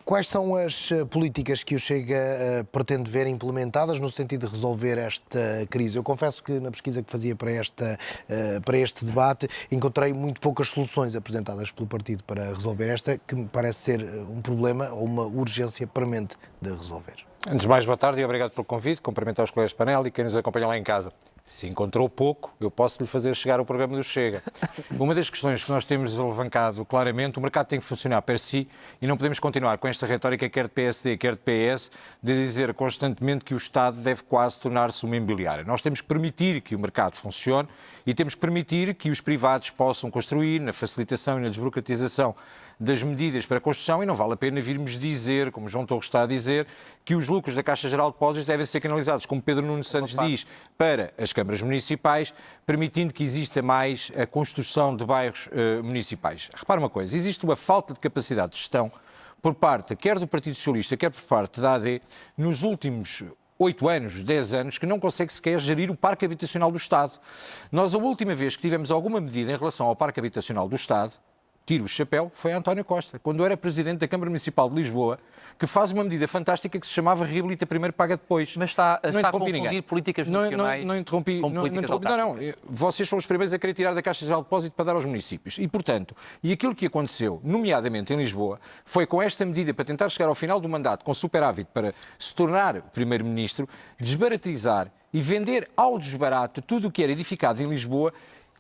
Quais são as políticas que o Chega pretende ver implementadas no sentido de resolver esta crise? Eu confesso que na pesquisa que fazia para este debate encontrei muito poucas soluções apresentadas pelo partido para resolver esta, que me parece ser um problema ou uma urgência premente de resolver. Antes de mais, boa tarde e obrigado pelo convite. Cumprimentar os colegas de painel e quem nos acompanha lá em casa. Se encontrou pouco, eu posso lhe fazer chegar o programa do Chega. Uma das questões que nós temos alavancado claramente, o mercado tem que funcionar per si e não podemos continuar com esta retórica, quer de PSD, quer de PS, de dizer constantemente que o Estado deve quase tornar-se uma imobiliária. Nós temos que permitir que o mercado funcione e temos que permitir que os privados possam construir na facilitação e na desburocratização das medidas para a construção e não vale a pena virmos dizer, como João Torres está a dizer, que os lucros da Caixa Geral de Depósitos devem ser canalizados, como Pedro Nuno Santos diz, para as câmaras municipais, permitindo que exista mais a construção de bairros municipais. Repara uma coisa, existe uma falta de capacidade de gestão por parte, quer do Partido Socialista, quer por parte da AD, nos últimos 8 anos, 10 anos, que não consegue sequer gerir o parque habitacional do Estado. Nós, a última vez que tivemos alguma medida em relação ao parque habitacional do Estado, tiro o chapéu, foi a António Costa, quando era Presidente da Câmara Municipal de Lisboa, que faz uma medida fantástica que se chamava Reabilita Primeiro, Paga Depois. Mas está a confundir políticas nacionais não interrompi, com políticas autárquicas. Não. Vocês são os primeiros a querer tirar da Caixa Geral de Depósito para dar aos municípios. E, portanto, aquilo que aconteceu, nomeadamente em Lisboa, foi com esta medida para tentar chegar ao final do mandato com superávit para se tornar Primeiro-Ministro, desbaratizar e vender ao desbarato tudo o que era edificado em Lisboa,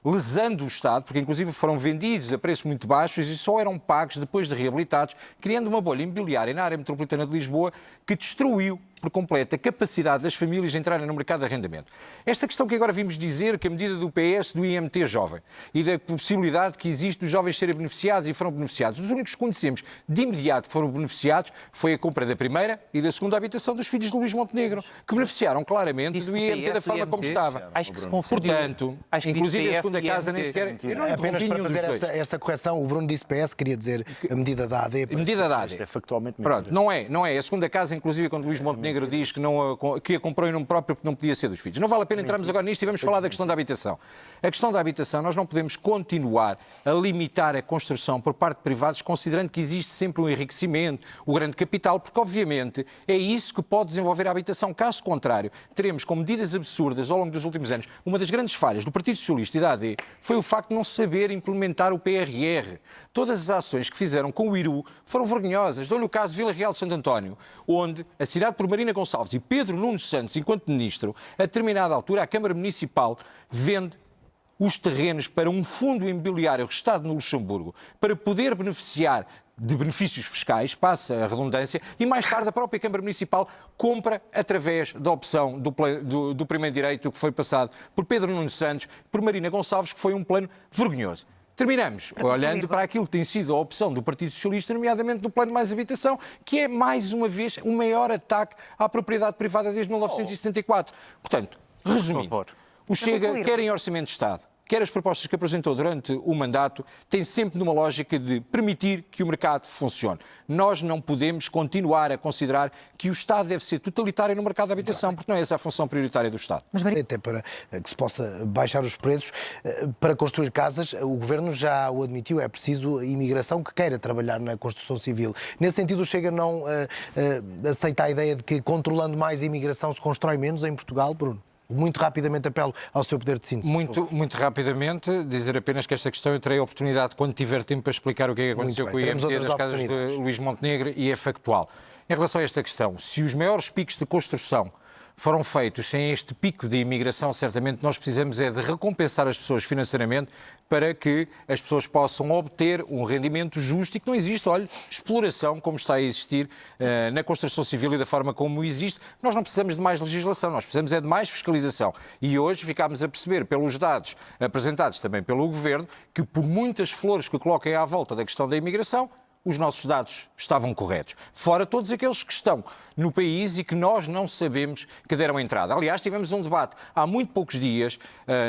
lesando o Estado, porque inclusive foram vendidos a preços muito baixos e só eram pagos depois de reabilitados, criando uma bolha imobiliária na área metropolitana de Lisboa que destruiu por completo a capacidade das famílias de entrarem no mercado de arrendamento. Esta questão que agora vimos dizer, que a medida do PS, do IMT jovem, e da possibilidade que existe dos jovens serem beneficiados e foram beneficiados, os únicos que conhecemos de imediato que foram beneficiados foi a compra da primeira e da segunda habitação dos filhos de Luís Montenegro, que beneficiaram claramente do IMT da forma como estava. Acho que se confundiu. Portanto, inclusive a segunda casa nem sequer... Apenas para fazer essa correção, o Bruno disse PS, queria dizer a medida da AD. A medida da AD. Isto é factualmente Pronto, não é. A segunda casa, inclusive, quando Luís Montenegro diz que a comprou em nome próprio porque não podia ser dos filhos. Não vale a pena entrarmos agora nisto e vamos falar da questão da habitação. A questão da habitação, nós não podemos continuar a limitar a construção por parte de privados, considerando que existe sempre um enriquecimento, o grande capital, porque, obviamente, é isso que pode desenvolver a habitação. Caso contrário, teremos com medidas absurdas ao longo dos últimos anos. Uma das grandes falhas do Partido Socialista e da AD foi o facto de não saber implementar o PRR. Todas as ações que fizeram com o IRU foram vergonhosas. Dou-lhe o caso de Vila Real de Santo António, onde, assinado por Marina Gonçalves e Pedro Nuno Santos, enquanto ministro, a determinada altura a Câmara Municipal vende os terrenos para um fundo imobiliário registado no Luxemburgo para poder beneficiar de benefícios fiscais, passa a redundância, e mais tarde a própria Câmara Municipal compra através da opção do primeiro direito que foi passado por Pedro Nuno Santos, por Marina Gonçalves, que foi um plano vergonhoso. Terminamos olhando para aquilo que tem sido a opção do Partido Socialista, nomeadamente do Plano Mais Habitação, que é, mais uma vez, o maior ataque à propriedade privada desde 1974. Portanto, resumindo, o Chega, quer em Orçamento de Estado, quer as propostas que apresentou durante o mandato, tem sempre numa lógica de permitir que o mercado funcione. Nós não podemos continuar a considerar que o Estado deve ser totalitário no mercado da habitação, porque não é essa a função prioritária do Estado. Mas até para que se possa baixar os preços, para construir casas, o Governo já o admitiu, é preciso imigração que queira trabalhar na construção civil. Nesse sentido, o Chega não aceita a ideia de que controlando mais a imigração se constrói menos em Portugal, Bruno? Muito rapidamente apelo ao seu poder de síntese. Muito rapidamente, dizer apenas que esta questão eu terei a oportunidade, quando tiver tempo, para explicar o que é que aconteceu com o IMT das casas de Luís Montenegro, e é factual. Em relação a esta questão, se os maiores picos de construção foram feitos sem este pico de imigração, certamente nós precisamos é de recompensar as pessoas financeiramente para que as pessoas possam obter um rendimento justo e que não existe, olha, exploração como está a existir na construção civil e da forma como existe. Nós não precisamos de mais legislação, nós precisamos é de mais fiscalização. E hoje ficámos a perceber, pelos dados apresentados também pelo Governo, que por muitas flores que coloquem à volta da questão da imigração, os nossos dados estavam corretos. Fora todos aqueles que estão no país e que nós não sabemos que deram entrada. Aliás, tivemos um debate há muito poucos dias,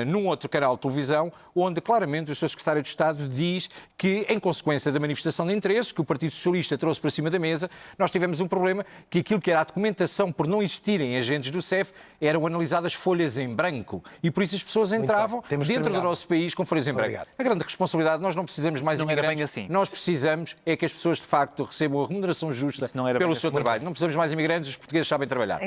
num outro canal de televisão, onde claramente o Sr. Secretário de Estado diz que, em consequência da manifestação de interesse que o Partido Socialista trouxe para cima da mesa, nós tivemos um problema que aquilo que era a documentação por não existirem agentes do CEF eram analisadas folhas em branco e por isso as pessoas entravam dentro do nosso país com folhas em branco. A grande responsabilidade, nós não precisamos mais imigrantes, nós precisamos é que as pessoas de facto recebam a remuneração justa Isso não era pelo bem seu assim. trabalho. Não precisamos mais imigrantes, os portugueses sabem trabalhar.